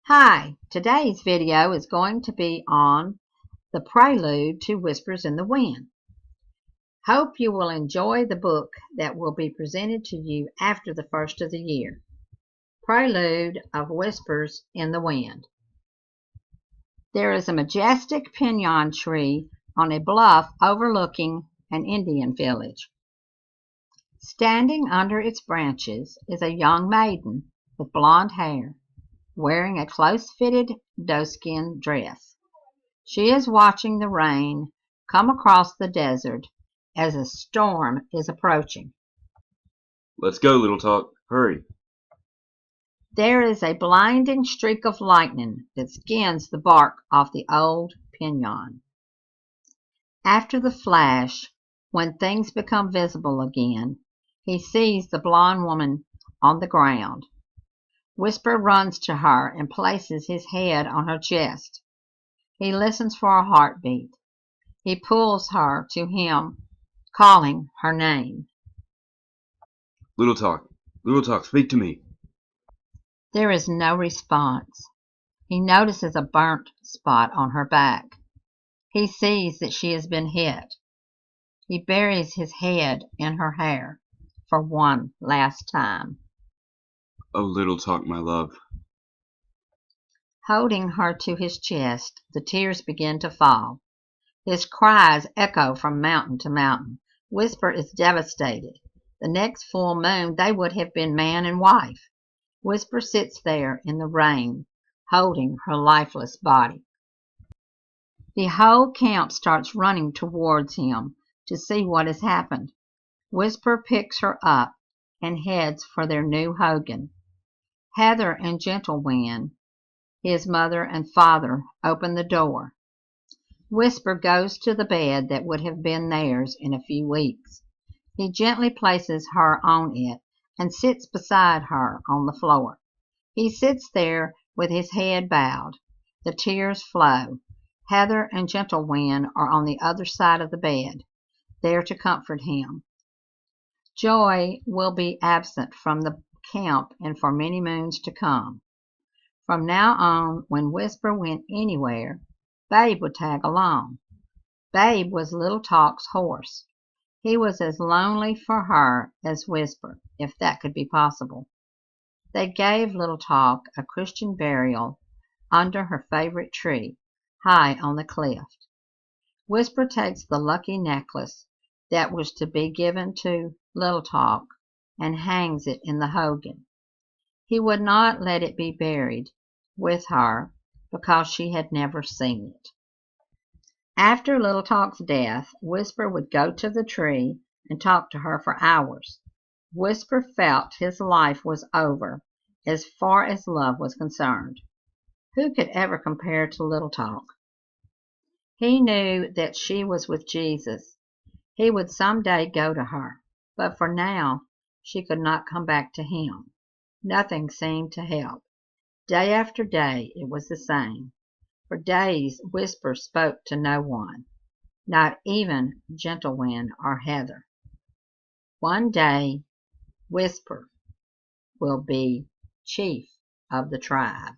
Hi, today's video is going to be on the Prelude to Whispers in the Wind. Hope you will enjoy the book that will be presented to you after the first of the year. Prelude of Whispers in the Wind. There is a majestic pinon tree on a bluff overlooking an Indian village. Standing under its branches is a young maiden with blonde hair, wearing a close-fitted doeskin dress. She is watching the rain come across the desert as a storm is approaching. Let's go, Little Talk. Hurry. There is a blinding streak of lightning that skins the bark off the old pinon. After the flash, when things become visible again, he sees the blonde woman on the ground. Whisper runs to her and places his head on her chest. He listens for a heartbeat. He pulls her to him, calling her name. Little Talk, speak to me. There is no response. He notices a burnt spot on her back. He sees that she has been hit. He buries his head in her hair for one last time. Oh, Little Talk, my love. Holding her to his chest, the tears begin to fall. His cries echo from mountain to mountain. Whisper is devastated. The next full moon they would have been man and wife. Whisper sits there in the rain, holding her lifeless body. The whole camp starts running towards him to see what has happened. Whisper picks her up and heads for their new hogan. Heather and Gentlewind, his mother and father, open the door. Whisper goes to the bed that would have been theirs in a few weeks. He gently places her on it and sits beside her on the floor. He sits there with his head bowed. The tears flow. Heather and Gentlewind are on the other side of the bed, there to comfort him. Joy will be absent from the camp and for many moons to come. From now on, when Whisper went anywhere, Babe would tag along. Babe was Little Talk's horse. He was as lonely for her as Whisper, if that could be possible. They gave Little Talk a Christian burial under her favorite tree, high on the cliff. Whisper takes the lucky necklace that was to be given to Little Talk and hangs it in the hogan. He would not let it be buried with her because she had never seen it. After Little Talk's death, Whisper would go to the tree and talk to her for hours. Whisper felt his life was over as far as love was concerned. Who could ever compare to Little Talk? He knew that she was with Jesus. He would someday go to her, but for now she could not come back to him. Nothing seemed to help. Day after day it was the same. For days Whisper spoke to no one, not even Gentlewind or Heather. One day Whisper will be chief of the tribe.